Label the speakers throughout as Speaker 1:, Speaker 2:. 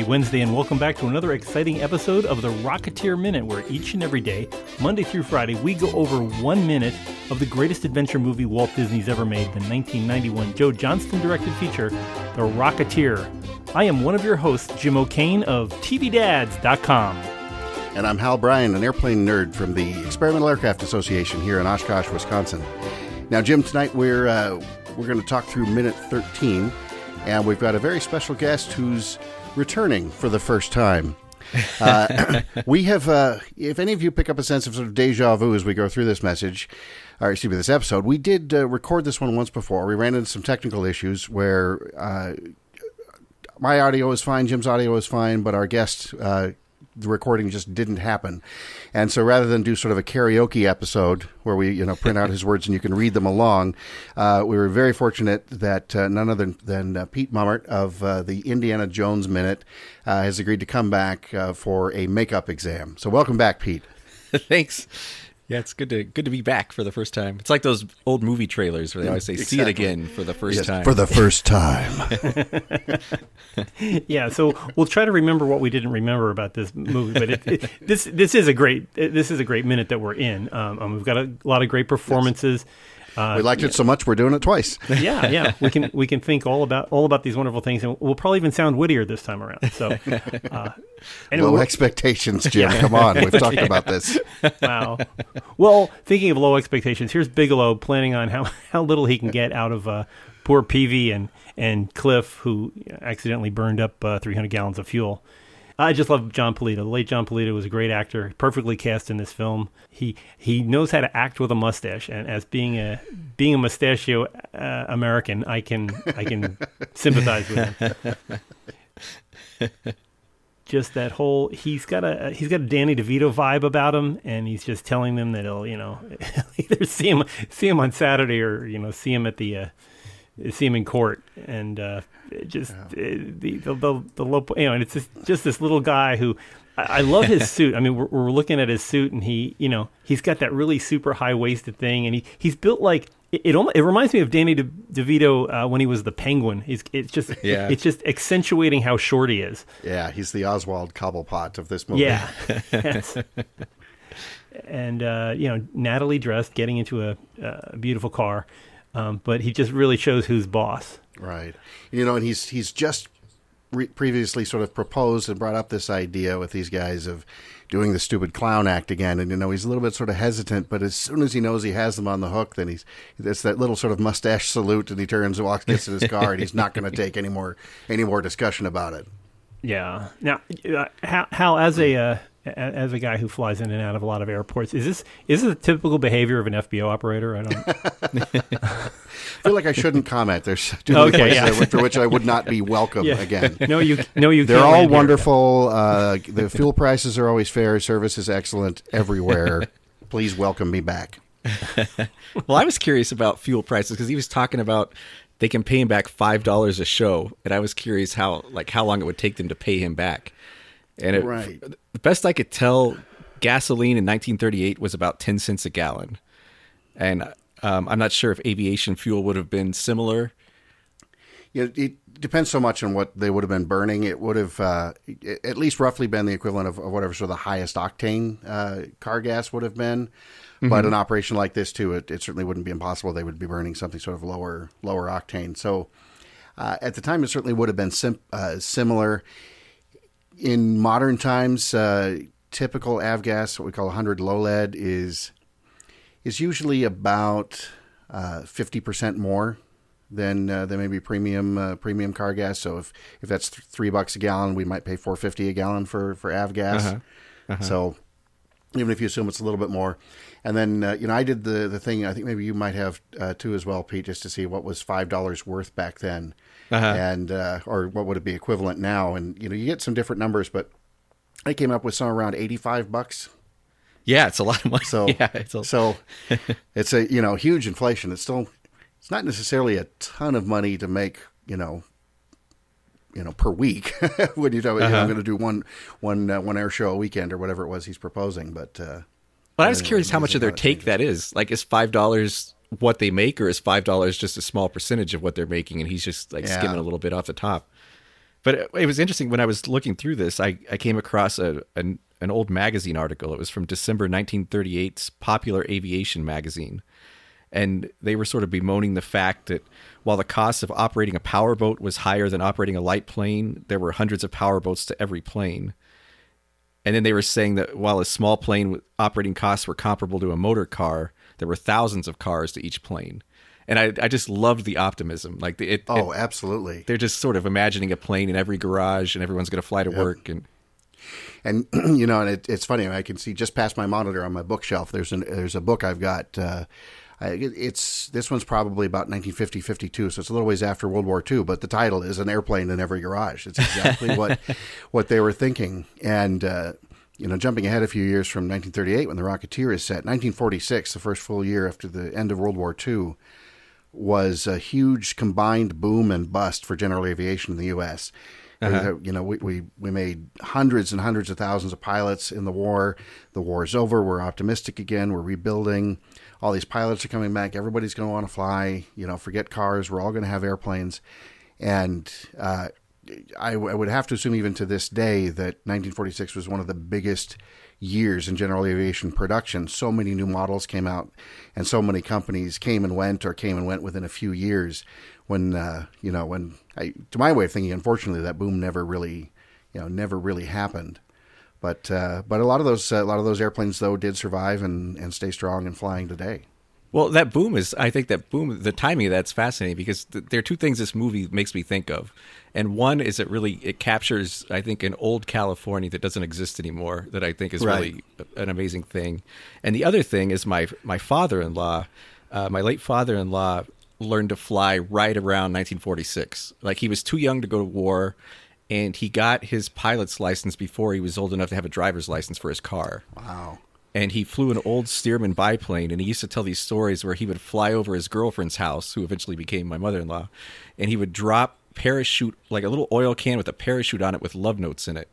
Speaker 1: Wednesday, and welcome back to another exciting episode of the Rocketeer Minute, where each and every day, Monday through Friday, we go over 1 minute of the greatest adventure movie Walt Disney's ever made, the 1991 Joe Johnston-directed feature, The Rocketeer. I am one of your hosts, Jim O'Kane of TVDads.com.
Speaker 2: And I'm Hal Bryan, an airplane nerd from the Experimental Aircraft Association here in Oshkosh, Wisconsin. Now, Jim, tonight we're going to talk through minute 13, and we've got a very special guest who's returning for the first time. We have, if any of you pick up a sense of sort of deja vu as we go through this this episode, we did record this one once before. We ran into some technical issues where my audio is fine, Jim's audio is fine, but our guest, the recording just didn't happen. And so rather than do sort of a karaoke episode where we, print out his words and you can read them along, we were very fortunate that none other than Pete Mummert of the Indiana Jones Minute has agreed to come back for a makeup exam. So welcome back, Pete.
Speaker 3: Thanks. Yeah, it's good to be back for the first time. It's like those old movie trailers where they always say, exactly. See it again for the first time.
Speaker 2: For the first time.
Speaker 1: Yeah, so we'll try to remember what we didn't remember about this movie, but this is a great minute that we're in. We've got a lot of great performances.
Speaker 2: We liked it so much we're doing it twice.
Speaker 1: Yeah. We can think all about these wonderful things, and we'll probably even sound wittier this time around. So,
Speaker 2: anyway, low expectations, Jim. Come on, we've talked about this.
Speaker 1: Wow. Well, thinking of low expectations, here's Bigelow planning on how little he can get out of poor Peavy and Cliff, who accidentally burned up 300 gallons of fuel. I just love John Polito. The late John Polito was a great actor, perfectly cast in this film. He knows how to act with a mustache, and as being a mustachio American, I can sympathize with him. Just that whole he's got a Danny DeVito vibe about him, and he's just telling them that he'll either see him on Saturday or see him at the see him in court, and the low, and it's just this little guy who I love his suit. I mean, we're looking at his suit, and he's got that really super high waisted thing, and he's built like it reminds me of Danny DeVito when he was the Penguin. It's just accentuating how short he is.
Speaker 2: Yeah, he's the Oswald Cobblepot of this movie.
Speaker 1: Yeah. Yes. And Natalie dressed, getting into a beautiful car. But he just really shows who's boss.
Speaker 2: Right. And he's just previously sort of proposed and brought up this idea with these guys of doing the stupid clown act again. And, he's a little bit sort of hesitant, but as soon as he knows he has them on the hook, then it's that little sort of mustache salute, and he turns and gets in his car, and he's not going to take any more discussion about it.
Speaker 1: Yeah. Now, Hal, as a guy who flies in and out of a lot of airports, is this the typical behavior of an FBO operator? I
Speaker 2: I feel like I shouldn't comment. There's too many places for which I would not be welcome again.
Speaker 1: No, you. They're
Speaker 2: all wonderful. The fuel prices are always fair. Service is excellent everywhere. Please welcome me back.
Speaker 3: Well, I was curious about fuel prices because he was talking about they can pay him back $5 a show, and I was curious how long it would take them to pay him back. And the best I could tell, gasoline in 1938 was about 10 cents a gallon. And I'm not sure if aviation fuel would have been similar.
Speaker 2: Yeah, it depends so much on what they would have been burning. It would have at least roughly been the equivalent of whatever sort of the highest octane car gas would have been. Mm-hmm. But an operation like this, too, it certainly wouldn't be impossible. They would be burning something sort of lower octane. So at the time, it certainly would have been similar. In modern times, typical avgas, what we call 100 low lead, is usually about 50% more than maybe premium car gas. So if that's $3 a gallon, we might pay $4.50 a gallon for avgas. So even if you assume it's a little bit more, and then I did the thing. I think maybe you might have too as well, Pete, just to see what was $5 worth back then. And or what would it be equivalent now? And you get some different numbers, but I came up with somewhere around $85.
Speaker 3: Yeah, it's a lot of money.
Speaker 2: So it's a huge inflation. It's not necessarily a ton of money to make per week when you talk, I'm going to do one air show a weekend or whatever it was he's proposing. But
Speaker 3: I was curious how much of their take that is. Like, is $5 what they make, or is $5 just a small percentage of what they're making, and he's just skimming a little bit off the top? But it was interesting when I was looking through this. I came across an old magazine article. It was from December 1938's Popular Aviation magazine. And they were sort of bemoaning the fact that while the cost of operating a powerboat was higher than operating a light plane, there were hundreds of powerboats to every plane. And then they were saying that while a small plane operating costs were comparable to a motor car, there were thousands of cars to each plane. And I just loved the optimism. Like
Speaker 2: absolutely.
Speaker 3: They're just sort of imagining a plane in every garage, and everyone's going to fly to work. And
Speaker 2: it's funny. I can see just past my monitor on my bookshelf. There's a book I've got. This one's probably about 1950, 52, so it's a little ways after World War II. But the title is "An Airplane in Every Garage." It's exactly what they were thinking. And jumping ahead a few years from 1938, when the Rocketeer is set, 1946, the first full year after the end of World War II, was a huge combined boom and bust for general aviation in the U.S. We made hundreds and hundreds of thousands of pilots in the war. The war's over. We're optimistic again. We're rebuilding. All these pilots are coming back. Everybody's going to want to fly. Forget cars. We're all going to have airplanes. And I would have to assume even to this day that 1946 was one of the biggest years in general aviation production. So many new models came out, and so many companies came and went within a few years. To my way of thinking, unfortunately, that boom never really happened. But a lot of those airplanes though did survive and stay strong and flying today.
Speaker 3: Well, the timing of that's fascinating because there are two things this movie makes me think of. And one is it captures, I think, an old California that doesn't exist anymore that I think is really an amazing thing. And the other thing is my father-in-law, my late father-in-law learned to fly right around 1946. Like he was too young to go to war, and he got his pilot's license before he was old enough to have a driver's license for his car.
Speaker 2: Wow.
Speaker 3: And he flew an old Stearman biplane, and he used to tell these stories where he would fly over his girlfriend's house, who eventually became my mother-in-law, and he would drop parachute, like a little oil can with a parachute on it with love notes in it.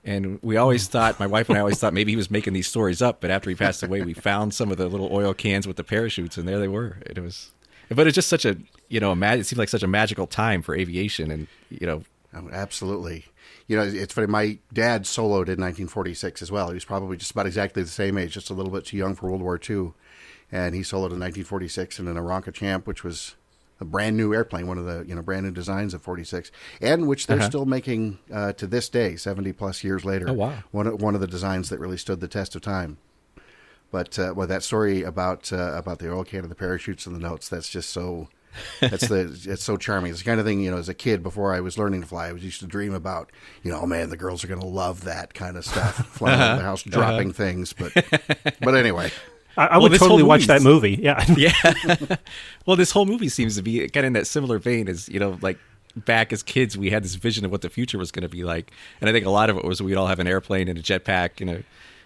Speaker 3: And we always thought, my wife and I always thought maybe he was making these stories up, but after he passed away, we found some of the little oil cans with the parachutes, and there they were. But it's just such it seemed like such a magical time for aviation, and
Speaker 2: Oh, absolutely. It's funny. My dad soloed in 1946 as well. He was probably just about exactly the same age, just a little bit too young for World War II. And he soloed in 1946 in an Aranca Champ, which was a brand new airplane, one of the brand new designs of 46, and which they're still making to this day, 70 plus years later.
Speaker 3: Oh wow!
Speaker 2: One of the designs that really stood the test of time. But that story about the oil can and the parachutes and the notes, that's just so. It's so charming. It's the kind of thing, as a kid, before I was learning to fly, I used to dream about, oh man, the girls are going to love that kind of stuff, flying around the house, dropping things. But anyway.
Speaker 1: I would totally watch that movie. Yeah.
Speaker 3: Yeah. Well, this whole movie seems to be kind of in that similar vein as, like back as kids, we had this vision of what the future was going to be like. And I think a lot of it was we'd all have an airplane and a jetpack,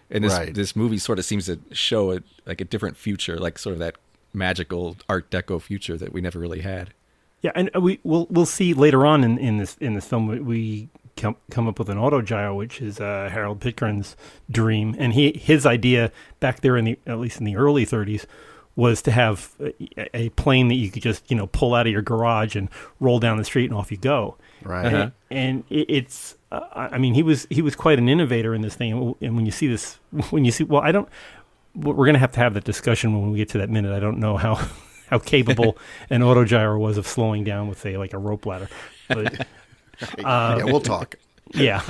Speaker 3: and this movie sort of seems to show a different future, like sort of that magical Art Deco future that we never really had.
Speaker 1: Yeah, and we'll see later on in this film we come up with an autogyro, which is Harold Pitcairn's dream, and his idea back there at least in the early 30s was to have a plane that you could just pull out of your garage and roll down the street and off you go.
Speaker 2: Right.
Speaker 1: And it's he was quite an innovator in this thing. And when you see we're going to have that discussion when we get to that minute. I don't know how capable an autogyro was of slowing down with, say, like a rope ladder. But,
Speaker 2: yeah, we'll talk.
Speaker 1: Yeah.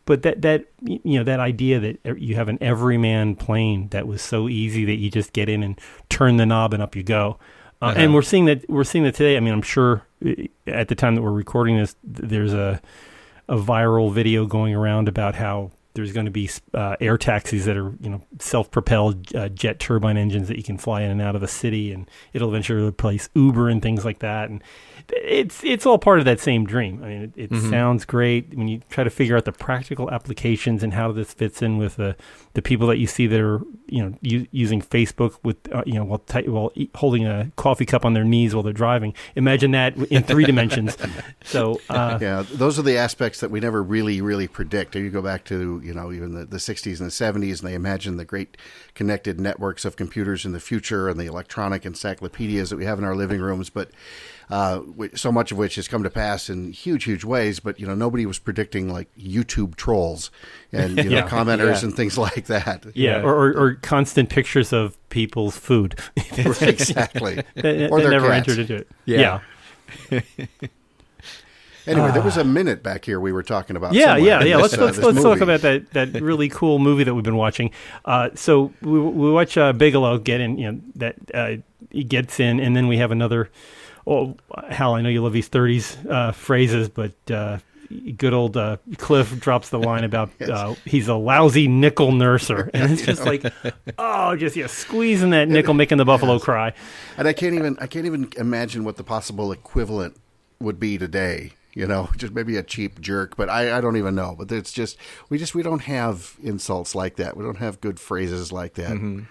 Speaker 1: But that idea that you have an everyman plane that was so easy that you just get in and turn the knob and up you go. And we're seeing that today. I mean, I'm sure at the time that we're recording this, there's a viral video going around about how there's going to be air taxis that are, self-propelled jet turbine engines that you can fly in and out of the city, and it'll eventually replace Uber and things like that. And it's all part of that same dream. I mean, it sounds great when you try to figure out the practical applications and how this fits in with the people that you see that are, using Facebook with, while holding a coffee cup on their knees while they're driving. Imagine that in 3 dimensions. So
Speaker 2: yeah, those are the aspects that we never really, really predict. If you go back to even the 60s and the 70s, and they imagine the great connected networks of computers in the future and the electronic encyclopedias that we have in our living rooms, but so much of which has come to pass in huge ways. But nobody was predicting like YouTube trolls and commenters and things like that.
Speaker 1: Yeah, or constant pictures of people's food.
Speaker 2: Exactly.
Speaker 1: Or their never cats. Entered into it.
Speaker 3: Yeah.
Speaker 2: Anyway, there was a minute back here we were talking about.
Speaker 1: Yeah. Let's talk about that really cool movie that we've been watching. So we watch Bigelow get in. That he gets in, and then we have another. Oh, Hal, I know you love these 30s phrases, but good old Cliff drops the line about he's a lousy nickel nurser, and it's just like, squeezing that nickel, making the buffalo cry.
Speaker 2: And I can't even imagine what the possible equivalent would be today. Just maybe a cheap jerk, but I don't even know. But it's just we don't have insults like that. We don't have good phrases like that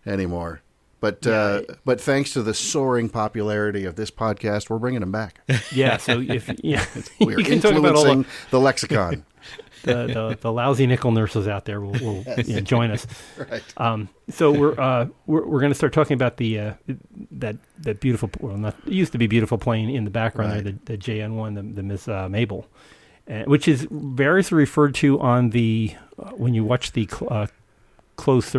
Speaker 2: anymore. But thanks to the soaring popularity of this podcast, we're bringing them back.
Speaker 1: Yeah, so
Speaker 2: we're influencing the lexicon.
Speaker 1: The lousy nickel nurses out there will join us.
Speaker 2: Right.
Speaker 1: So we're going to start talking about that beautiful, it used to be beautiful plane in the background there, the JN1, the Miss Mabel, which is variously referred to on the when you watch the closed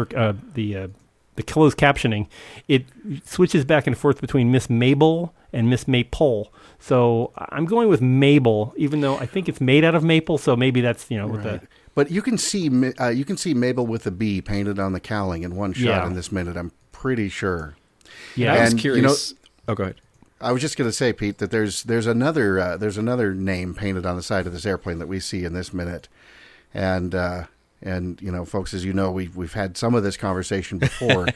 Speaker 1: the closed captioning, it switches back and forth between Miss Mabel and Miss Maypole. So I'm going with Mabel, even though I think it's made out of maple. So maybe that's with the.
Speaker 2: But you can see Mabel with a B painted on the cowling in one shot in this minute. I'm pretty sure.
Speaker 3: Yeah, I was curious. Go ahead.
Speaker 2: I was just going to say, Pete, that there's another name painted on the side of this airplane that we see in this minute, and folks, as you know, we've had some of this conversation before.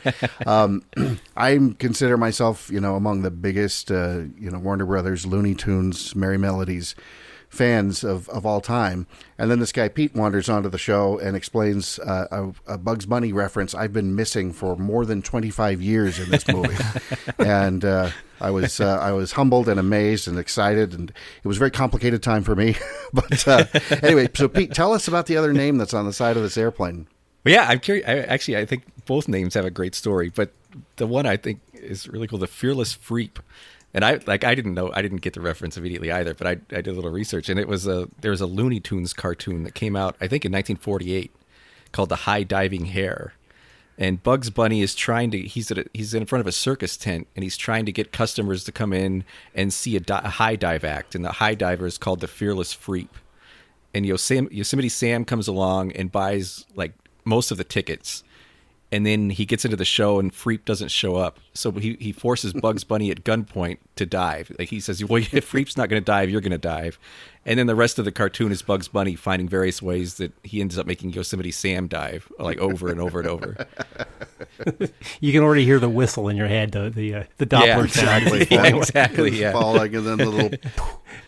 Speaker 2: I consider myself, among the biggest, Warner Brothers, Looney Tunes, Merry Melodies fans of all time. And then this guy Pete wanders onto the show and explains a Bugs Bunny reference I've been missing for more than 25 years in this movie. And I was humbled and amazed and excited, and it was a very complicated time for me. But anyway, so Pete, tell us about the other name that's on the side of this airplane.
Speaker 3: Well, yeah, I'm curious. I think both names have a great story, but the one I think is really cool, the Fearless Freep. And I didn't get the reference immediately either, but I did a little research, and there was a Looney Tunes cartoon that came out, I think, in 1948, called The High Diving Hare. And Bugs Bunny is he's in front of a circus tent, and he's trying to get customers to come in and see a high dive act, and the high diver is called the Fearless Freep. And Yosemite Sam comes along and buys like most of the tickets. And then he gets into the show, and Freep doesn't show up. So he forces Bugs Bunny at gunpoint to dive. Like he says, well, if Freep's not going to dive, you're going to dive. And then the rest of the cartoon is Bugs Bunny finding various ways that he ends up making Yosemite Sam dive, like over and over and over.
Speaker 1: You can already hear the whistle in your head, the Doppler sound.
Speaker 3: Exactly. Yeah.
Speaker 2: Falling and then the little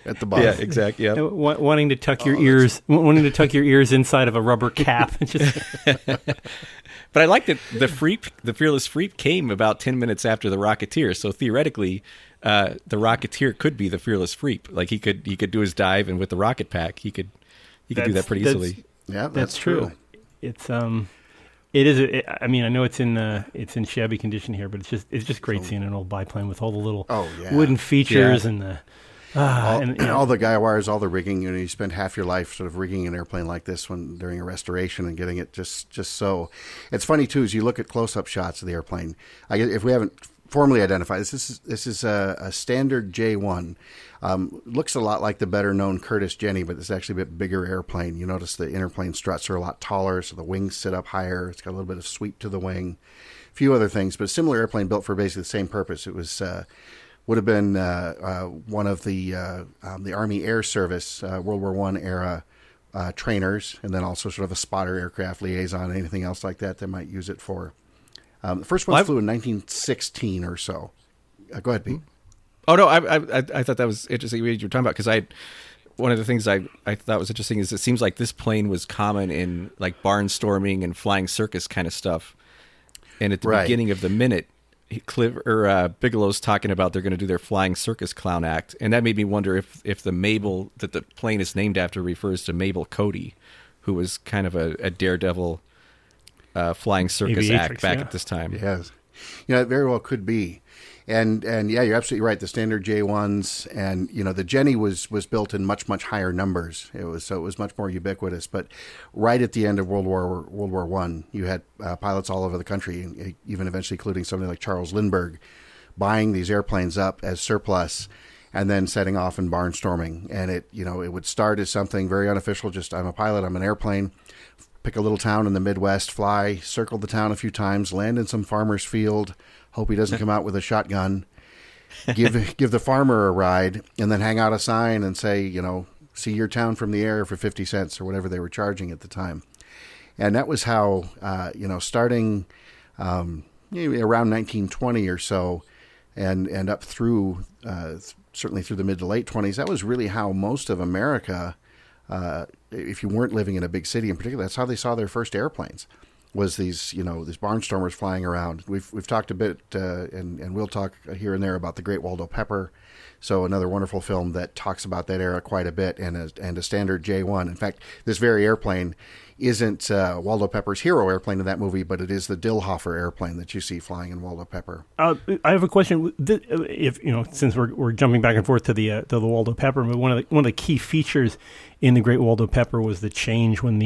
Speaker 2: at the bottom.
Speaker 3: Yeah, exactly. Yeah.
Speaker 1: Wanting to tuck your ears inside of a rubber cap.
Speaker 3: But I like that the Fearless Freep came about 10 minutes after the Rocketeer. So theoretically, the Rocketeer could be the Fearless Freep. Like he could do his dive, and with the rocket pack, he could do that pretty easily.
Speaker 2: Yeah,
Speaker 1: that's true. It's it is. I mean, I know it's in shabby condition here, but it's just great seeing an old biplane with all the little wooden features and the.
Speaker 2: All the guy wires, all the rigging. You spend half your life sort of rigging an airplane like this one during a restoration and getting it just so. It's funny too as you look at close-up shots of the airplane. If we haven't formally identified this is a standard J1. Looks a lot like the better-known Curtiss Jenny, but it's actually a bit bigger airplane. You notice the interplane struts are a lot taller, so the wings sit up higher. It's got a little bit of sweep to the wing, a few other things, but a similar airplane built for basically the same purpose. It was. Would have been one of the Army Air Service World War I era trainers, and then also sort of a spotter aircraft liaison, anything else like that they might use it for. The first one flew in 1916 or so. Go ahead, Pete.
Speaker 3: Oh no, I thought that was interesting what you were talking about, because one of the things I thought was interesting is it seems like this plane was common in like barnstorming and flying circus kind of stuff, and at the beginning of the minute. Bigelow's talking about they're going to do their flying circus clown act, and that made me wonder if the Mabel that the plane is named after refers to Mabel Cody, who was kind of a daredevil flying circus
Speaker 1: Aviatrix,
Speaker 3: act back
Speaker 1: yeah.
Speaker 3: at this time.
Speaker 2: Yes. It very well could be. And yeah, you're absolutely right. The standard J1s and, the Jenny was built in much, much higher numbers. It was much more ubiquitous. But right at the end of World War I, you had pilots all over the country, even eventually including somebody like Charles Lindbergh, buying these airplanes up as surplus and then setting off and barnstorming. And it would start as something very unofficial. Just, I'm a pilot, I'm an airplane. Pick a little town in the Midwest, fly, circle the town a few times, land in some farmer's field, hope he doesn't come out with a shotgun, give the farmer a ride, and then hang out a sign and say, see your town from the air for 50 cents or whatever they were charging at the time. And that was how, starting around 1920 or so and up through, certainly through the mid to late 20s, that was really how most of America, if you weren't living in a big city in particular, that's how they saw their first airplanes, was these barnstormers flying around. We've talked a bit, and we'll talk here and there about the Great Waldo Pepper. So another wonderful film that talks about that era quite a bit, and a standard J1. In fact, this very airplane isn't Waldo Pepper's hero airplane in that movie, but it is the Dillhofer airplane that you see flying in Waldo Pepper.
Speaker 1: I have a question. If since we're jumping back and forth to the Waldo Pepper, but one of the key features in the Great Waldo Pepper was the change when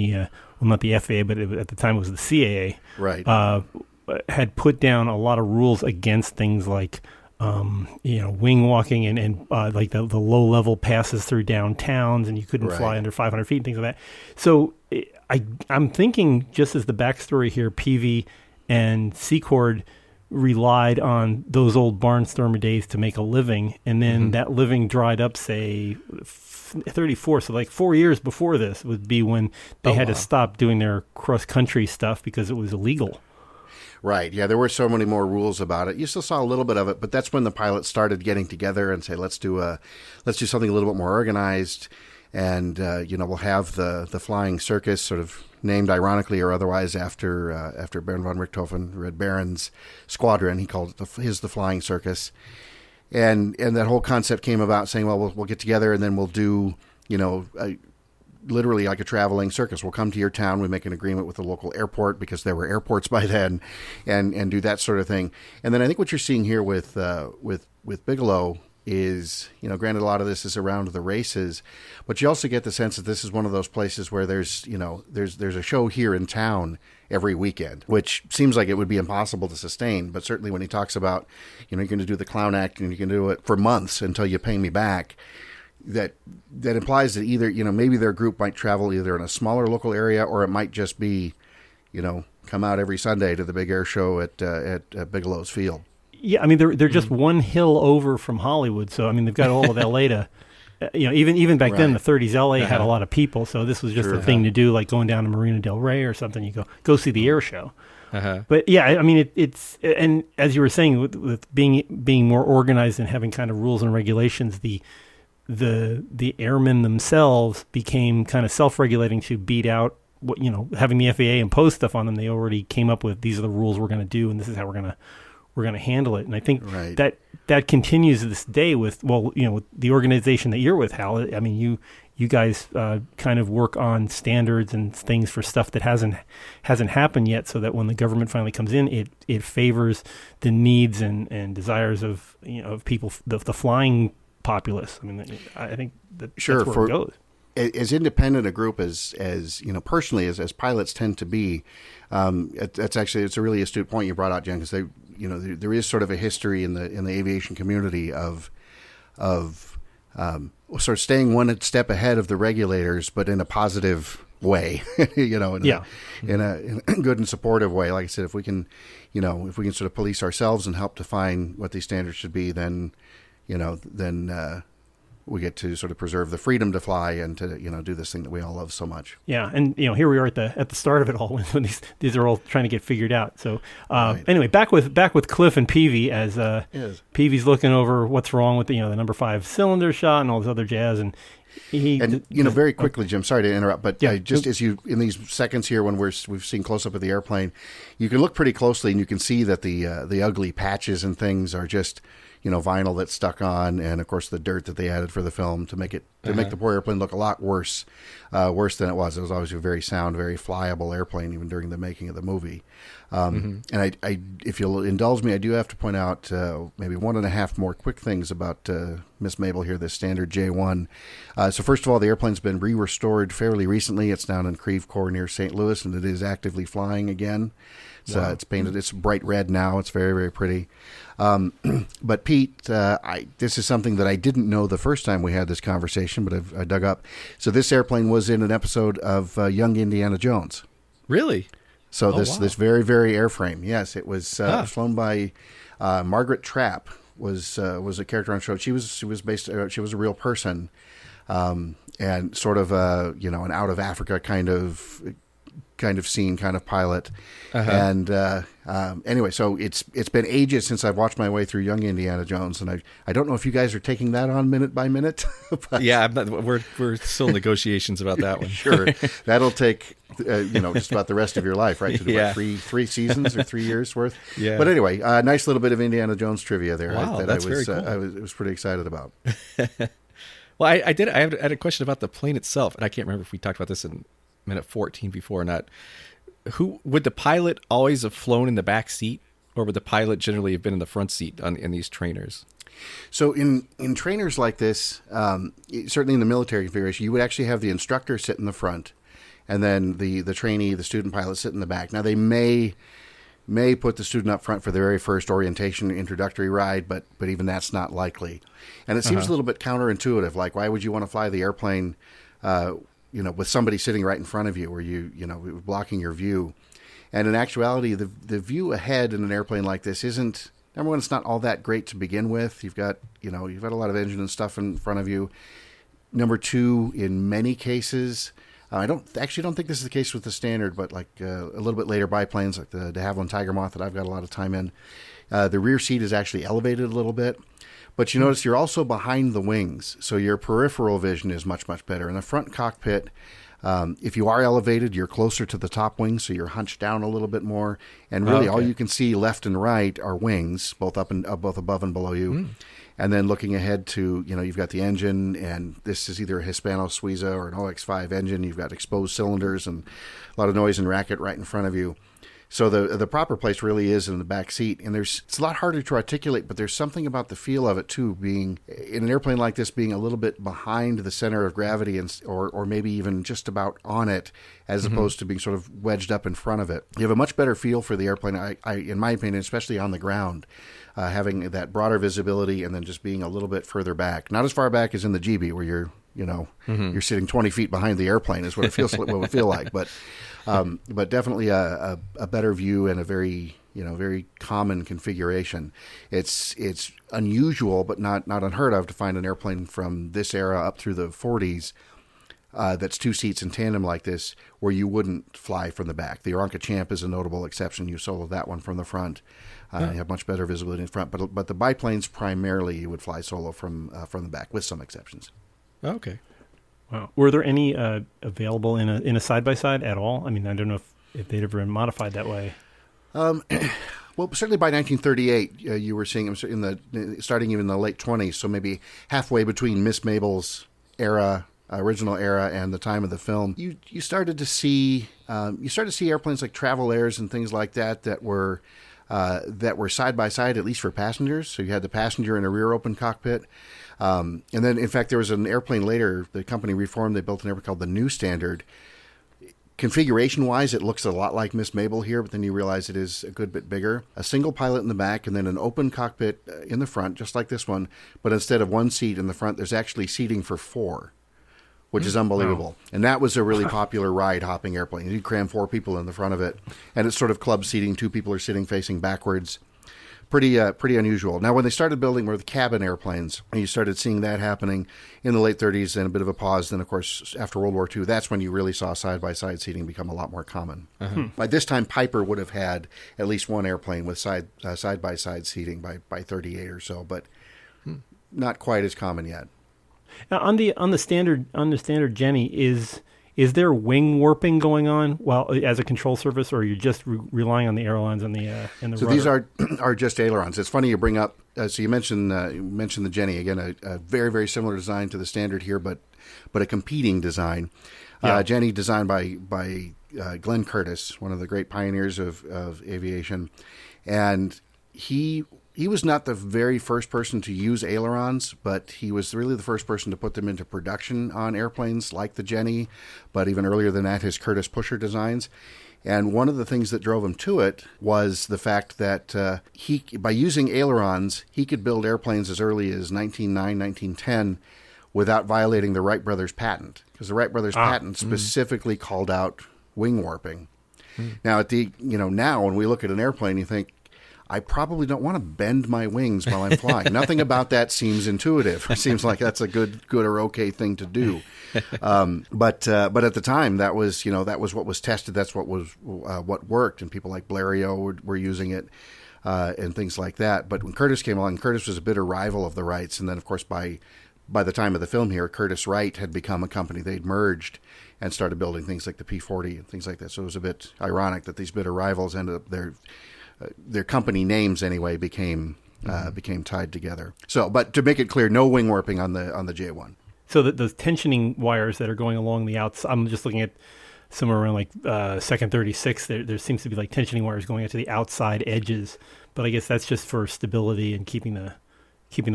Speaker 1: not the FAA, but at the time it was the CAA,
Speaker 2: right,
Speaker 1: had put down a lot of rules against things like wing walking and like the low level passes through downtowns, and you couldn't fly under 500 feet and things like that. So I'm thinking, just as the backstory here, Peavey and Secord relied on those old barnstormer days to make a living, and then that living dried up, say, 34. So like 4 years before this would be when they had to stop doing their cross-country stuff because it was illegal.
Speaker 2: Right. Yeah, there were so many more rules about it. You still saw a little bit of it, but that's when the pilots started getting together and say, let's do something a little bit more organized. And we'll have the flying circus, sort of named ironically or otherwise after Baron von Richthofen, Red Baron's squadron. He called it the flying circus. And that whole concept came about saying, well, we'll get together and then we'll do, literally like a traveling circus. We'll come to your town. We make an agreement with the local airport, because there were airports by then, and do that sort of thing. And then I think what you're seeing here with Bigelow is, granted a lot of this is around the races, but you also get the sense that this is one of those places where there's a show here in town every weekend, which seems like it would be impossible to sustain. But certainly when he talks about, you're going to do the clown act and you can do it for months until you pay me back, that implies that either, maybe their group might travel either in a smaller local area, or it might just be, come out every Sunday to the big air show at Bigelow's Field.
Speaker 1: Yeah, I mean, they're just one hill over from Hollywood, so I mean, they've got all of LA to, even back then, the 30s, LA had a lot of people, so this was just a thing to do, like going down to Marina Del Rey or something. You go see the air show. But yeah, I mean, it's and as you were saying, with being more organized and having kind of rules and regulations, the airmen themselves became kind of self-regulating to beat out what, having the FAA impose stuff on them. They already came up with, these are the rules we're going to do, and this is how we're going to handle it. And I think that continues to this day with the organization that you're with, Hal. I mean, you guys kind of work on standards and things for stuff that hasn't happened yet, so that when the government finally comes in, it favors the needs and desires of of people, the flying populace. I mean, I think that's where it goes.
Speaker 2: As independent a group as personally as pilots tend to be, it's a really astute point you brought out, Jen, because there is sort of a history in the aviation community of sort of staying one step ahead of the regulators, but in a positive way, in a good and supportive way. Like I said, if we can sort of police ourselves and help define what these standards should be, then we get to sort of preserve the freedom to fly and to do this thing that we all love so much.
Speaker 1: Yeah, and here we are at the start of it all when these are all trying to get figured out. So anyway, back with Cliff and Peavey as Peavey's looking over what's wrong with the number 5 cylinder shot and all this other jazz, and
Speaker 2: And very quickly, Jim. Sorry to interrupt, but
Speaker 1: Yeah.
Speaker 2: just as you in these seconds here, when we've seen close up of the airplane, you can look pretty closely, and you can see that the ugly patches and things are just vinyl that's stuck on, and of course the dirt that they added for the film to make the poor airplane look a lot worse than it was. It was always a very sound, very flyable airplane, even during the making of the movie. And I, if you'll indulge me, I do have to point out maybe one and a half more quick things about Miss Mabel here, this standard J1. So first of all, the airplane's been re-restored fairly recently. It's down in Creve Coeur near St. Louis, and it is actively flying again. So it's painted. It's bright red now. It's very, very pretty. But Pete, this is something that I didn't know the first time we had this conversation, but I dug up. So this airplane was in an episode of Young Indiana Jones.
Speaker 3: Really?
Speaker 2: So this very, very airframe. Yes, it was flown by Margaret Trapp. Was a character on the show. She was based. She was a real person, and sort of an out of Africa kind of scene, kind of pilot. And anyway, so it's been ages since I've watched my way through Young Indiana Jones, and I don't know if you guys are taking that on minute by minute. But
Speaker 3: yeah, we're still in negotiations about that one.
Speaker 2: Sure, that'll take just about the rest of your life, right? To do
Speaker 3: Yeah.
Speaker 2: three seasons or 3 years worth.
Speaker 3: Yeah.
Speaker 2: But anyway, nice little bit of Indiana Jones trivia there.
Speaker 3: Wow,
Speaker 2: that
Speaker 3: that's
Speaker 2: I was
Speaker 3: very cool.
Speaker 2: I was pretty excited about.
Speaker 3: Well, I had a question about the plane itself, and I can't remember if we talked about this in minute 14 before or not. Who would the pilot always have flown in the back seat, or would the pilot generally have been in the front seat in these trainers?
Speaker 2: So in trainers like this, certainly in the military configuration, you would actually have the instructor sit in the front, and then the trainee, the student pilot, sit in the back. Now they may put the student up front for the very first orientation introductory ride, but even that's not likely. And it seems a little bit counterintuitive. Like, why would you want to fly the airplane with somebody sitting right in front of you, or blocking your view? And in actuality, the view ahead in an airplane like this isn't, number one, it's not all that great to begin with. You've got a lot of engine and stuff in front of you. Number two, in many cases, I don't think this is the case with the standard, but like a little bit later biplanes like the de Havilland Tiger Moth that I've got a lot of time in, the rear seat is actually elevated a little bit. But you notice you're also behind the wings, so your peripheral vision is much, much better. In the front cockpit, if you are elevated, you're closer to the top wing, so you're hunched down a little bit more. And really, all you can see left and right are wings, both above and below you. And then looking ahead to, you've got the engine, and this is either a Hispano Suiza or an OX5 engine. You've got exposed cylinders and a lot of noise and racket right in front of you. So the proper place really is in the back seat, and it's a lot harder to articulate, but there's something about the feel of it too, being in an airplane like this, being a little bit behind the center of gravity, or maybe even just about on it, as opposed to being sort of wedged up in front of it. You have a much better feel for the airplane, I in my opinion, especially on the ground, having that broader visibility and then just being a little bit further back, not as far back as in the GB where you're you're sitting 20 feet behind the airplane is what it feels what it would feel like, but definitely a better view and a very very common configuration. It's unusual, but not unheard of to find an airplane from this era up through the 40s that's two seats in tandem like this, where you wouldn't fly from the back. The Aranca Champ is a notable exception. You solo that one from the front. You have much better visibility in front, but the biplanes primarily you would fly solo from the back, with some exceptions.
Speaker 3: Okay.
Speaker 1: Wow. Were there any available in a side-by-side at all? I mean, I don't know if they'd ever been modified that way.
Speaker 2: Well, certainly by 1938, you were seeing them starting even in the late 20s, so maybe halfway between Miss Mabel's era, original era, and the time of the film. You started to see airplanes like Travel Airs and things like that were side by side, at least for passengers. So you had the passenger in a rear open cockpit. And then, in fact, there was an airplane later, the company reformed, they built an airplane called the New Standard. Configuration-wise, it looks a lot like Miss Mabel here, but then you realize it is a good bit bigger. A single pilot in the back, and then an open cockpit in the front, just like this one. But instead of one seat in the front, there's actually seating for four, which is unbelievable. Wow. And that was a really popular ride-hopping airplane. You cram four people in the front of it, and it's sort of club seating. Two people are sitting facing backwards. Pretty unusual. Now, when they started building more of the cabin airplanes, and you started seeing that happening in the late 30s, and a bit of a pause. Then, of course, after World War II, that's when you really saw side-by-side seating become a lot more common. By this time, Piper would have had at least one airplane with side-by-side seating by 38 or so, but not quite as common yet.
Speaker 1: Now, on the standard Jenny, is there wing warping going on while as a control surface, or are you just relying on the ailerons and the
Speaker 2: So
Speaker 1: rudder?
Speaker 2: these are just ailerons. It's funny you bring up. So you mentioned the Jenny again, a very very similar design to the standard here, but a competing design.
Speaker 1: Yeah.
Speaker 2: Jenny designed by Glenn Curtiss, one of the great pioneers of aviation, and he was not the very first person to use ailerons, but he was really the first person to put them into production on airplanes like the Jenny, but even earlier than that, his Curtiss Pusher designs. And one of the things that drove him to it was the fact that by using ailerons, he could build airplanes as early as 1909, 1910 without violating the Wright brothers patent, because the Wright brothers patent specifically called out wing warping. Now, now when we look at an airplane, you think, I probably don't want to bend my wings while I'm flying. Nothing about that seems intuitive. It seems like that's a good or okay thing to do. But at the time, that was what was tested. That's what worked, and people like Blériot were using it and things like that. But when Curtiss came along, Curtiss was a bitter rival of the Wrights, and then of course by the time of the film here, Curtiss Wright had become a company. They'd merged and started building things like the P-40 and things like that. So it was a bit ironic that these bitter rivals ended up their company names anyway became tied together. So, but to make it clear, no wing warping on the J1.
Speaker 1: So those tensioning wires that are going along the outside, I'm just looking at somewhere around like second 36. There seems to be like tensioning wires going out to the outside edges, but I guess that's just for stability and keeping the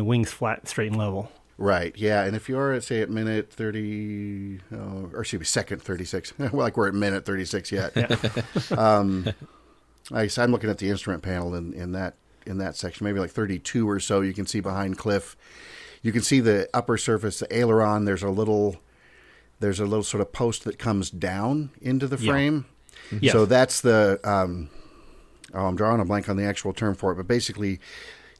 Speaker 1: wings flat, straight, and level.
Speaker 2: Right, yeah, and if you're, say, at minute 30, or excuse me, second 36, like we're at minute 36 yet.
Speaker 1: Yeah.
Speaker 2: I'm looking at the instrument panel in that section, maybe like 32 or so. You can see behind Cliff. You can see the upper surface, the aileron. There's a little sort of post that comes down into the frame.
Speaker 1: Yeah. Yes.
Speaker 2: So that's the. I'm drawing a blank on the actual term for it, but basically,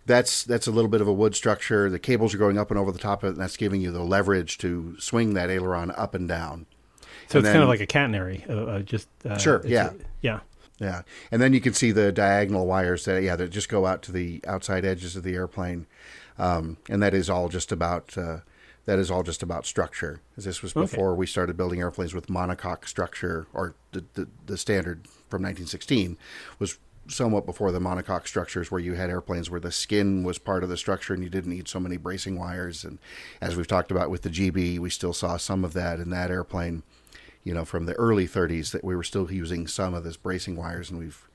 Speaker 2: that's a little bit of a wood structure. The cables are going up and over the top of it, and that's giving you the leverage to swing that aileron up and down.
Speaker 1: So it's kind of like a catenary.
Speaker 2: Sure. Yeah.
Speaker 1: Yeah.
Speaker 2: Yeah, and then you can see the diagonal wires that just go out to the outside edges of the airplane, and that is all just about structure. As this was before we started building airplanes with monocoque structure, or the standard from 1916 was somewhat before the monocoque structures, where you had airplanes where the skin was part of the structure and you didn't need so many bracing wires. And as we've talked about with the GB, we still saw some of that in that airplane. From the early 30s, that we were still using some of this bracing wires, and we've,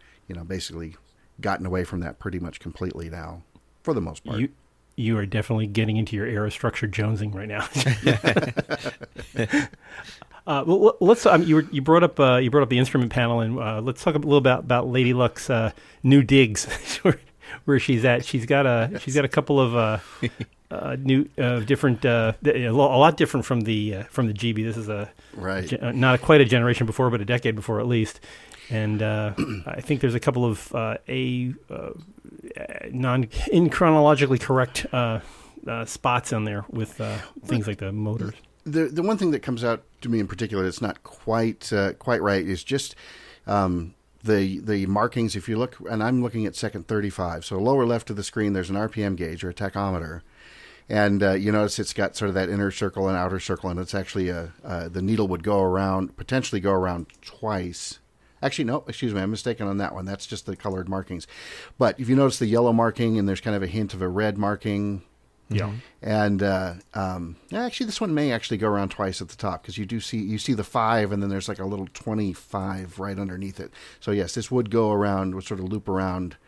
Speaker 2: basically gotten away from that pretty much completely now, for the most part.
Speaker 1: You are definitely getting into your aerostructure jonesing right now. Well, let's. You brought up the instrument panel, and let's talk a little about Lady Luck's new digs, where she's at. She's got a couple of. New, different, a lot different from the GB. This is not quite a generation before, but a decade before at least. And I think there's a couple of in chronologically correct spots on there with things like the motors.
Speaker 2: The one thing that comes out to me in particular that's not quite right is just the markings. If you look, and I'm looking at second 35, so lower left of the screen, there's an RPM gauge or a tachometer. And you notice it's got sort of that inner circle and outer circle, and it's actually the needle would potentially go around twice. Actually, no, excuse me, I'm mistaken on that one. That's just the colored markings. But if you notice the yellow marking, and there's kind of a hint of a red marking.
Speaker 1: Yeah.
Speaker 2: And actually, this one may actually go around twice at the top, because you see the 5, and then there's like a little 25 right underneath it. So yes, this would sort of loop around,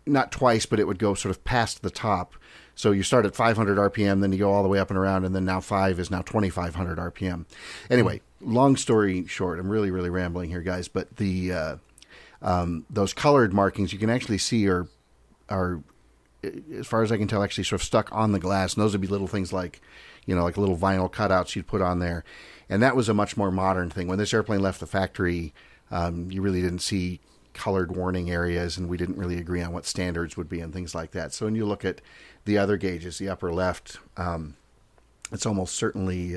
Speaker 2: not twice, but it would go sort of past the top. So you start at 500 RPM, then you go all the way up and around, and then now 5 is now 2,500 RPM. Anyway, long story short, I'm really, really rambling here, guys, but the those colored markings you can actually see are, as far as I can tell, actually sort of stuck on the glass. And those would be little things like little vinyl cutouts you'd put on there. And that was a much more modern thing. When this airplane left the factory, you really didn't see colored warning areas, and we didn't really agree on what standards would be and things like that. So when you look at the other gauges, the upper left, it's almost certainly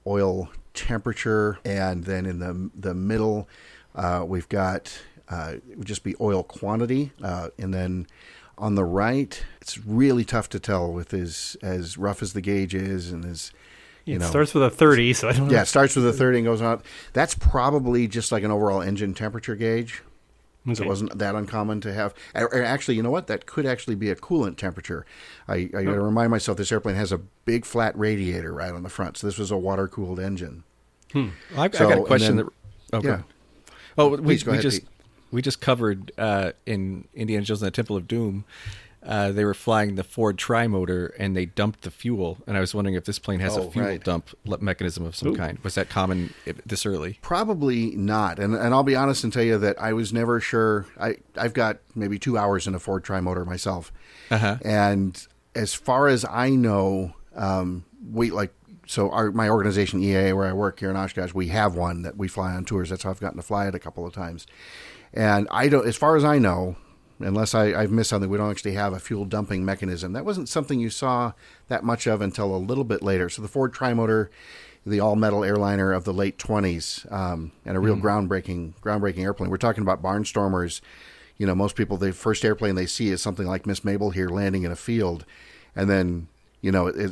Speaker 2: oil temperature, and then in the middle, we've got it would just be oil quantity. And then on the right, it's really tough to tell with as rough as the gauge is and as,
Speaker 1: it starts with a 30, so I don't know.
Speaker 2: Yeah, it starts with a 30 and goes on. That's probably just like an overall engine temperature gauge. Okay. So it wasn't that uncommon to have. Or actually, you know what? That could actually be a coolant temperature. I got to remind myself this airplane has a big flat radiator right on the front. So this was a water-cooled engine.
Speaker 3: I got a question.
Speaker 2: Yeah.
Speaker 3: Oh,
Speaker 2: Please go ahead, Pete.
Speaker 3: We just covered in Indiana Jones and the Temple of Doom. They were flying the Ford Tri-Motor, and they dumped the fuel. And I was wondering if this plane has a fuel dump mechanism of some kind. Was that common this early?
Speaker 2: Probably not. And I'll be honest and tell you that I was never sure. I've got maybe 2 hours in a Ford Tri-Motor myself. And as far as I know, my organization, EAA, where I work here in Oshkosh, we have one that we fly on tours. That's how I've gotten to fly it a couple of times. And as far as I know, unless I've missed something, we don't actually have a fuel dumping mechanism. That wasn't something you saw that much of until a little bit later. So the Ford Tri-Motor, the all-metal airliner of the late 20s, and a real groundbreaking airplane. We're talking about barnstormers. Most people, the first airplane they see is something like Miss Mabel here landing in a field. And then,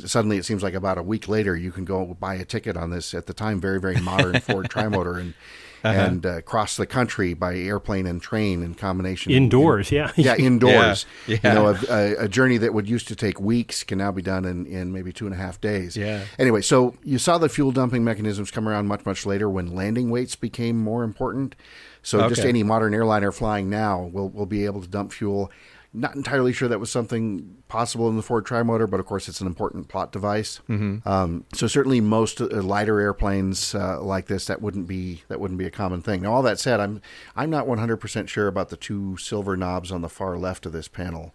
Speaker 2: suddenly it seems like about a week later you can go buy a ticket on this, at the time, very, very modern Ford Tri-Motor and cross the country by airplane and train in combination.
Speaker 1: Indoors,
Speaker 2: indoors.
Speaker 3: Yeah.
Speaker 2: A journey that would used to take weeks can now be done in maybe 2.5 days.
Speaker 3: Yeah.
Speaker 2: Anyway, so you saw the fuel dumping mechanisms come around much, much later when landing weights became more important. So just any modern airliner flying now will be able to dump fuel. Not entirely sure that was something possible in the Ford Tri-Motor, but of course it's an important plot device. So certainly most lighter airplanes like this, that wouldn't be a common thing. Now, all that said, I'm not 100% sure about the 2 silver knobs on the far left of this panel.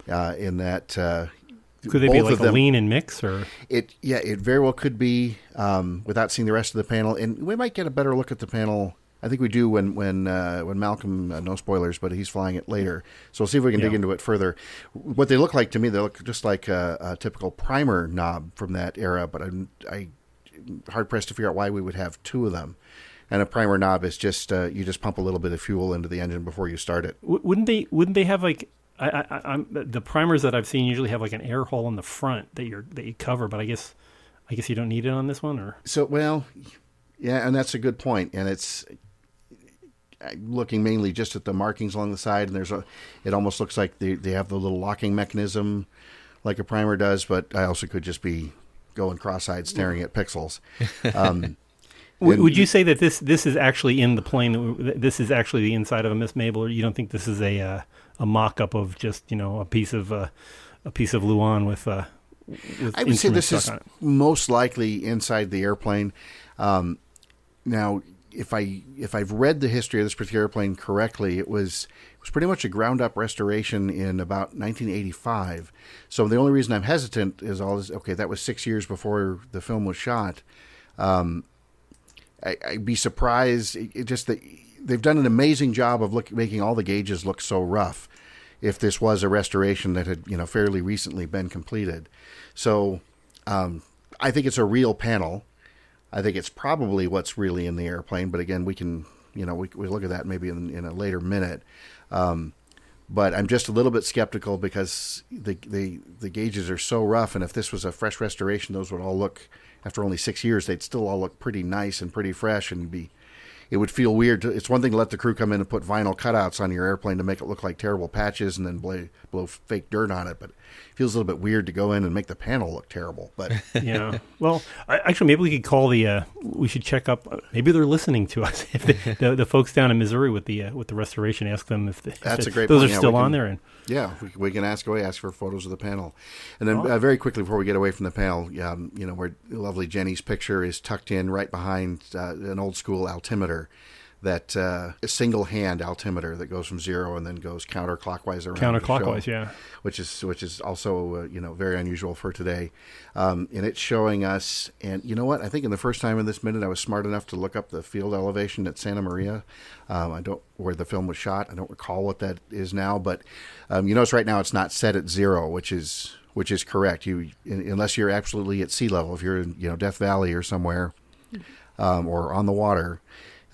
Speaker 2: In that,
Speaker 1: could they be like a lean and mix, or
Speaker 2: it very well could be without seeing the rest of the panel, and we might get a better look at the panel. I think we do when Malcolm, no spoilers, but he's flying it later. So we'll see if we can dig into it further. What they look like to me, they look just like a typical primer knob from that era, but I'm hard-pressed to figure out why we would have 2 of them. And a primer knob is just, you just pump a little bit of fuel into the engine before you start it.
Speaker 1: Wouldn't they have like, the primers that I've seen usually have like an air hole in the front that you cover, but I guess you don't need it on this one, or?
Speaker 2: So, well, yeah, and that's a good point. And it's looking mainly just at the markings along the side, and it almost looks like they have the little locking mechanism like a primer does, but I also could just be going cross-eyed staring at pixels.
Speaker 1: Would you say that this is actually in the plane? This is actually the inside of a Miss Mabel, or you don't think this is a mock-up of just a piece of Luan with
Speaker 2: I would say this is most likely inside the airplane. Now, if I've read the history of this particular airplane correctly, it was pretty much a ground-up restoration in about 1985. So the only reason I'm hesitant is that was 6 years before the film was shot. I'd be surprised. They've done an amazing job of making all the gauges look so rough. If this was a restoration that had fairly recently been completed, so I think it's a real panel. I think it's probably what's really in the airplane, but again, we can we look at that maybe in a later minute. But I'm just a little bit skeptical because the gauges are so rough, and if this was a fresh restoration, those would all look, after only 6 years, they'd still all look pretty nice and pretty fresh, and it would feel weird. It's one thing to let the crew come in and put vinyl cutouts on your airplane to make it look like terrible patches and then blow fake dirt on it, but it feels a little bit weird to go in and make the panel look terrible. But
Speaker 1: yeah, well, actually, maybe we could call we should check up. Maybe they're listening to us. If the folks down in Missouri with the restoration, ask them if
Speaker 2: that's a great
Speaker 1: those
Speaker 2: point.
Speaker 1: are still on there. And
Speaker 2: we can ask for photos of the panel, and then very quickly before we get away from the panel, where lovely Jenny's picture is tucked in right behind an old school altimeter. That a single hand altimeter that goes from 0 and then goes counterclockwise around.
Speaker 1: Counterclockwise, yeah.
Speaker 2: Which is also very unusual for today, and it's showing us. And you know what? I think in the first time in this minute, I was smart enough to look up the field elevation at Santa Maria. Where the film was shot. I don't recall what that is now, but you notice right now it's not set at 0, which is correct. Unless you're absolutely at sea level, if you're in Death Valley or somewhere, or on the water.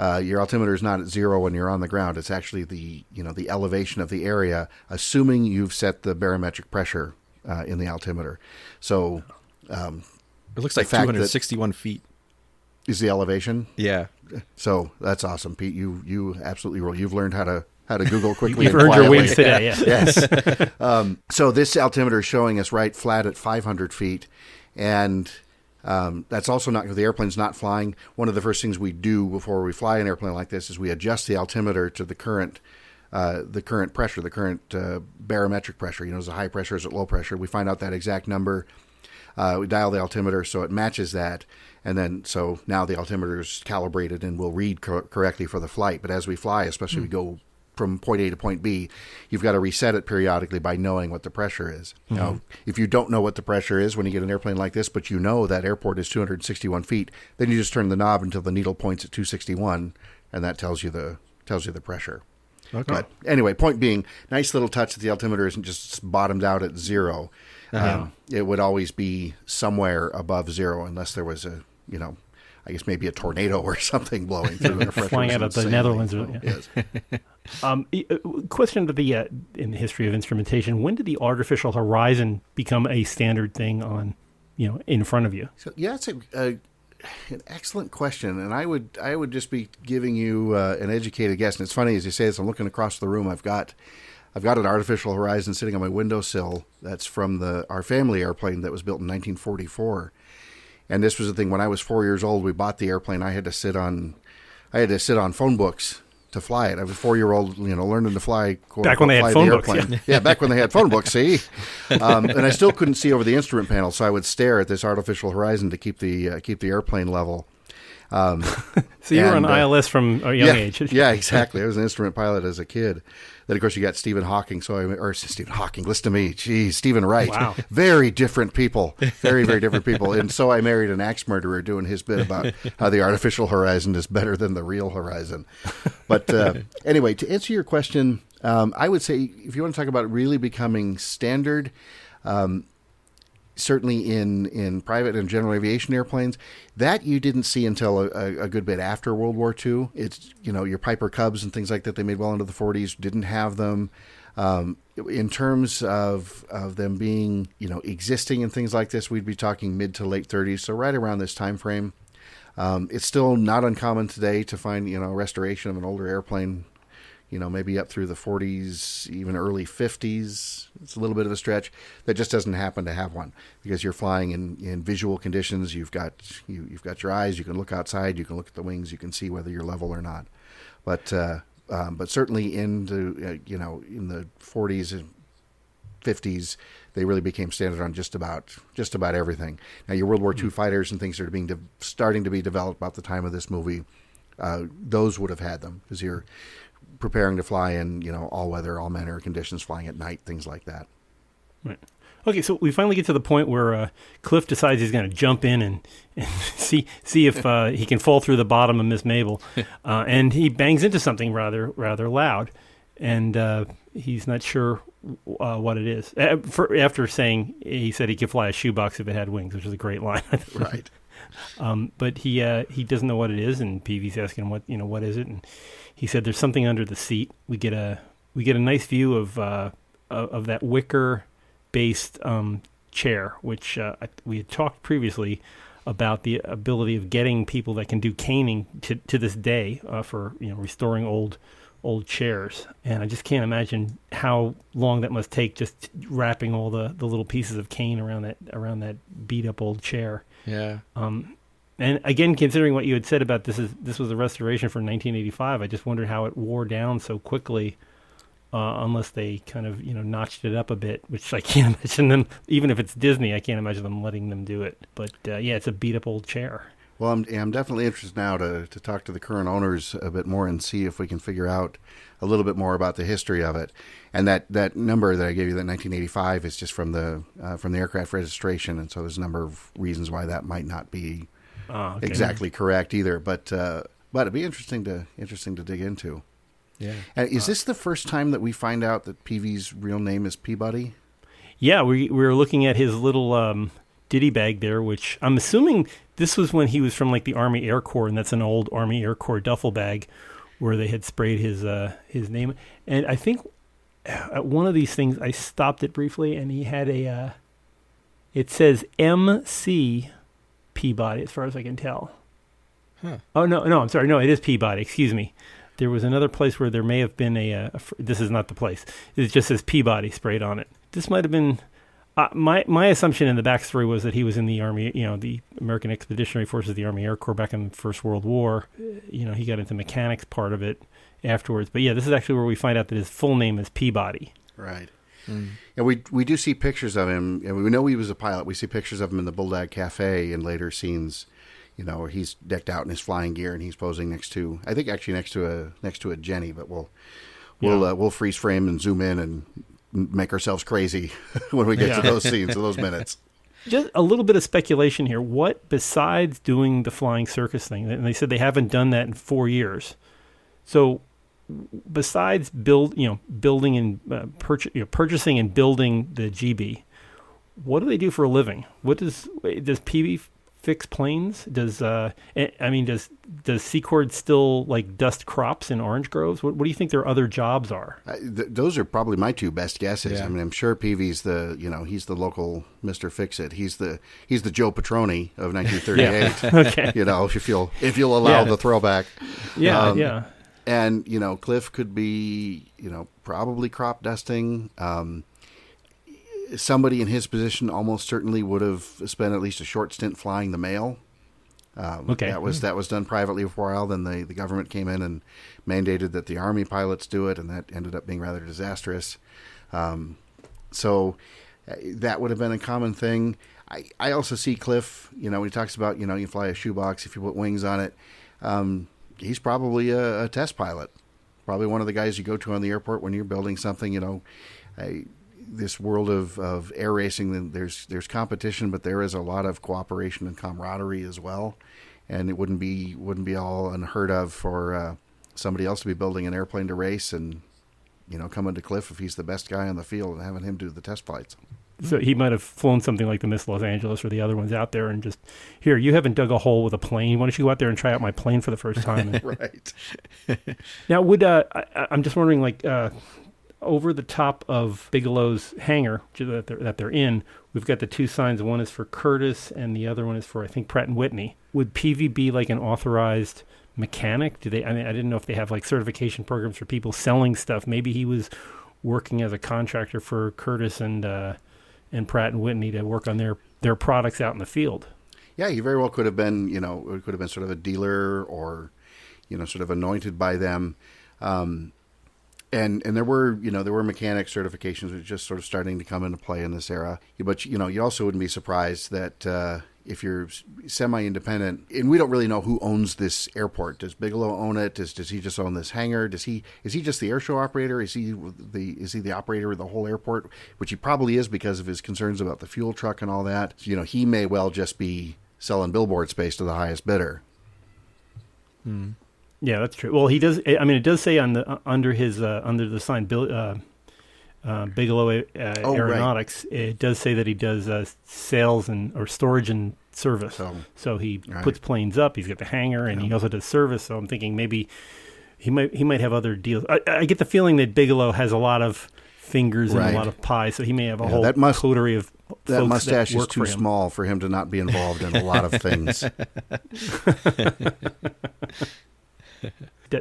Speaker 2: Your altimeter is not at 0 when you're on the ground. It's actually the elevation of the area, assuming you've set the barometric pressure in the altimeter. So
Speaker 3: it looks like 261 feet
Speaker 2: is the elevation.
Speaker 3: Yeah.
Speaker 2: So that's awesome, Pete. You absolutely rule. You've learned how to Google quickly.
Speaker 1: You've
Speaker 2: and
Speaker 1: earned your
Speaker 2: quietly.
Speaker 1: wings today. Yeah.
Speaker 2: Yes. So this altimeter is showing us right flat at 500 feet, and that's also not, if the airplane's not flying, one of the first things we do before we fly an airplane like this is we adjust the altimeter to the current pressure, the current barometric pressure. Is it high pressure, is it low pressure? We find out that exact number. We dial the altimeter so it matches that, and then so now the altimeter is calibrated and will read correctly for the flight. But as we fly, especially we go from point A to point B, you've got to reset it periodically by knowing what the pressure is. Now, if you don't know what the pressure is when you get an airplane like this, but that airport is 261 feet, then you just turn the knob until the needle points at 261, and that tells you the pressure.
Speaker 3: Okay.
Speaker 2: But anyway, point being, nice little touch that the altimeter isn't just bottomed out at 0. It would always be somewhere above 0 unless there was I guess maybe a tornado or something blowing through. And
Speaker 1: flying out of the Netherlands.
Speaker 2: Yes.
Speaker 1: Question to the in the history of instrumentation: when did the artificial horizon become a standard thing on, in front of you?
Speaker 2: So it's an excellent question, and I would just be giving you an educated guess. And it's funny as you say this. I'm looking across the room. I've got an artificial horizon sitting on my windowsill. That's from our family airplane that was built in 1944. And this was the thing. When I was 4 years old, we bought the airplane. I had to sit on phone books to fly it. I was a 4-year-old, learning to fly.
Speaker 1: Back when they had phone books.
Speaker 2: Yeah, back when they had phone books. See, and I still couldn't see over the instrument panel, so I would stare at this artificial horizon to keep the airplane level.
Speaker 1: So you were on ILS from a young age.
Speaker 2: Yeah, exactly. I was an instrument pilot as a kid. Then, of course, you got Stephen Hawking. Stephen Hawking, listen to me. Geez, Stephen Wright.
Speaker 1: Wow.
Speaker 2: Very different people. Very, very different people. And so I married an axe murderer doing his bit about how the artificial horizon is better than the real horizon. But anyway, to answer your question, I would say if you want to talk about really becoming standard, certainly in private and general aviation airplanes, that you didn't see until a good bit after World War II. It's, your Piper Cubs and things like that they made well into the 40s, didn't have them. In terms of them being, existing and things like this, we'd be talking mid to late 30s, so right around this time frame. It's still not uncommon today to find, restoration of an older airplane, maybe up through the 40s, even early 50s. It's a little bit of a stretch. That just doesn't happen to have one because you're flying in visual conditions. You've got your eyes. You can look outside. You can look at the wings. You can see whether you're level or not. But certainly in the 40s and 50s, they really became standard on just about everything. Now your World War II fighters and things that are starting to be developed about the time of this movie, those would have had them because you're preparing to fly in, all weather, all manner of conditions, flying at night, things like that.
Speaker 1: Right. Okay, so we finally get to the point where Cliff decides he's going to jump in and see if he can fall through the bottom of Miss Mabel, and he bangs into something rather loud, and he's not sure what it is. After saying he said he could fly a shoebox if it had wings, which is a great line.
Speaker 2: Right.
Speaker 1: But he doesn't know what it is, and Peavy's asking him what is it, and he said there's something under the seat. We get a nice view of that wicker-based chair, which we had talked previously about the ability of getting people that can do caning to this day for restoring old chairs, and I just can't imagine how long that must take just wrapping all the little pieces of cane around that beat up old chair.
Speaker 3: Yeah.
Speaker 1: And again, considering what you had said about this was a restoration for 1985, I just wondered how it wore down so quickly, unless they kind of notched it up a bit, which I can't imagine them. Even if it's Disney, I can't imagine them letting them do it. But it's a beat up old chair.
Speaker 2: Well, I'm definitely interested now to talk to the current owners a bit more and see if we can figure out a little bit more about the history of it. And that number that I gave you, that 1985, is just from the aircraft registration, and so there's a number of reasons why that might not be exactly correct either. But it'd be interesting to dig into.
Speaker 3: Yeah.
Speaker 2: And is this the first time that we find out that Peavy's real name is Peabody?
Speaker 1: Yeah, we were looking at his little ditty bag there, which I'm assuming this was when he was from like the Army Air Corps, and that's an old Army Air Corps duffel bag where they had sprayed his name. And I think at one of these things I stopped it briefly, and he had it says MC Peabody as far as I can tell.
Speaker 3: Huh.
Speaker 1: Oh no, I'm sorry, no, it is Peabody. Excuse me. There was another place where there may have been this is not the place. It just says Peabody sprayed on it. This might have been my assumption in the backstory was that he was in the Army, the American Expeditionary Forces, the Army Air Corps back in the First World War. He got into mechanics part of it afterwards. But yeah, this is actually where we find out that his full name is Peabody.
Speaker 2: Right. Mm. And we do see pictures of him, and we know he was a pilot. We see pictures of him in the Bulldog Cafe in later scenes. Where he's decked out in his flying gear and he's posing next to a Jenny, but we'll freeze frame and zoom in and make ourselves crazy when we get to those scenes, those minutes.
Speaker 1: Just a little bit of speculation here. What, besides doing the flying circus thing, and they said they haven't done that in 4 years. So besides building and purchasing and building the GB, what do they do for a living? Does PB fix planes? Does Secord still like dust crops in orange groves? What do you think their other jobs are?
Speaker 2: Those are probably my two best guesses.
Speaker 3: Yeah.
Speaker 2: I mean, I'm sure Peavy's he's the local Mr. Fix-It. He's the Joe Petroni of 1938.
Speaker 1: Yeah. Okay.
Speaker 2: if you'll allow the throwback.
Speaker 1: Yeah, yeah.
Speaker 2: And Cliff could be probably crop dusting. Somebody in his position almost certainly would have spent at least a short stint flying the mail.
Speaker 1: Okay.
Speaker 2: That was done privately for a while. Then the government came in and mandated that the Army pilots do it, and that ended up being rather disastrous. So that would have been a common thing. I also see Cliff, he talks about, you fly a shoebox if you put wings on it. He's probably a test pilot, probably one of the guys you go to on the airport when you're building something, this world of air racing, there's competition, but there is a lot of cooperation and camaraderie as well. And it wouldn't be all unheard of for somebody else to be building an airplane to race and coming to Cliff if he's the best guy on the field and having him do the test flights.
Speaker 1: So he might have flown something like the Miss Los Angeles or the other ones out there and just, here, you haven't dug a hole with a plane. Why don't you go out there and try out my plane for the first time?
Speaker 2: Right.
Speaker 1: Now, I'm just wondering, like, over the top of Bigelow's hangar that they're in, we've got the two signs. One is for Curtiss, and the other one is for, I think, Pratt & Whitney. Would PV be like an authorized mechanic? I didn't know if they have like certification programs for people selling stuff. Maybe he was working as a contractor for Curtiss and Pratt & Whitney to work on their products out in the field.
Speaker 2: Yeah, he very well could have been, it could have been sort of a dealer or, sort of anointed by them. And there were mechanic certifications which just sort of starting to come into play in this era. But, you also wouldn't be surprised that if you're semi-independent, and we don't really know who owns this airport. Does Bigelow own it? Does he just own this hangar? Is he just the airshow operator? Is he the operator of the whole airport? Which he probably is because of his concerns about the fuel truck and all that. He may well just be selling billboard space to the highest bidder.
Speaker 3: Hmm.
Speaker 1: Yeah, that's true. Well, he does. I mean, it does say under the sign Bigelow Aeronautics. Right. It does say that he does sales or storage and service. So he puts planes up. He's got the hangar, and he also does service. So I'm thinking maybe he might have other deals. I get the feeling that Bigelow has a lot of fingers and a lot of pies, so he may have a whole coterie of folks
Speaker 2: that mustache is too
Speaker 1: for him.
Speaker 2: Small for him to not be involved in a lot of things.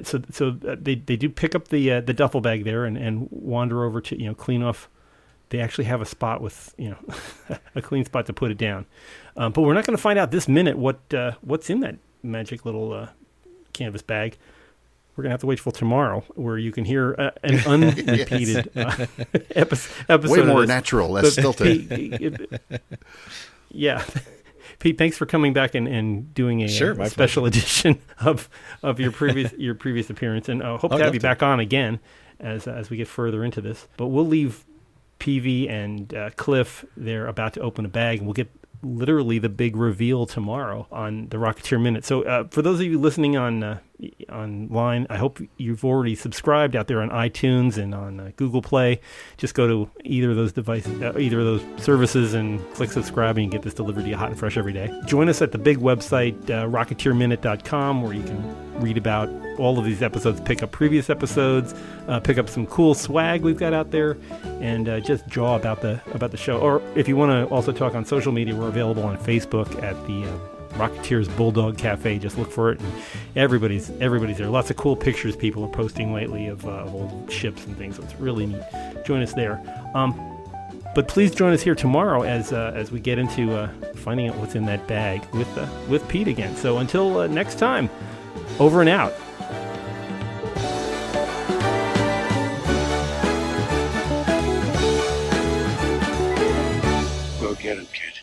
Speaker 1: So they do pick up the duffel bag there and wander over to clean off. They actually have a spot with a clean spot to put it down, but we're not going to find out this minute what's in that magic little canvas bag. We're going to have to wait till tomorrow, where you can hear an unrepeated episode.
Speaker 2: Way more natural, less stilted.
Speaker 1: Yeah. Pete, thanks for coming back and doing a special edition of your previous appearance, and hope to have you back on again as we get further into this. But we'll leave PV and Cliff. They're about to open a bag, and we'll get literally the big reveal tomorrow on the Rocketeer Minute. So for those of you listening on online. I hope you've already subscribed out there on iTunes and on Google Play. Just go to either of those devices, either of those services, and click subscribe, and you get this delivered to you hot and fresh every day. Join us at the big website, rocketeerminute.com, where you can read about all of these episodes, pick up previous episodes, pick up some cool swag we've got out there, and just jaw about the show. Or if you want to also talk on social media, we're available on Facebook at the Rocketeer's Bulldog Cafe. Just look for it, and everybody's there. Lots of cool pictures people are posting lately of old ships and things, so it's really neat. Join us there. But please join us here tomorrow as we get into finding out what's in that bag with Pete again. So until next time, over and out.
Speaker 4: Go get him, kid.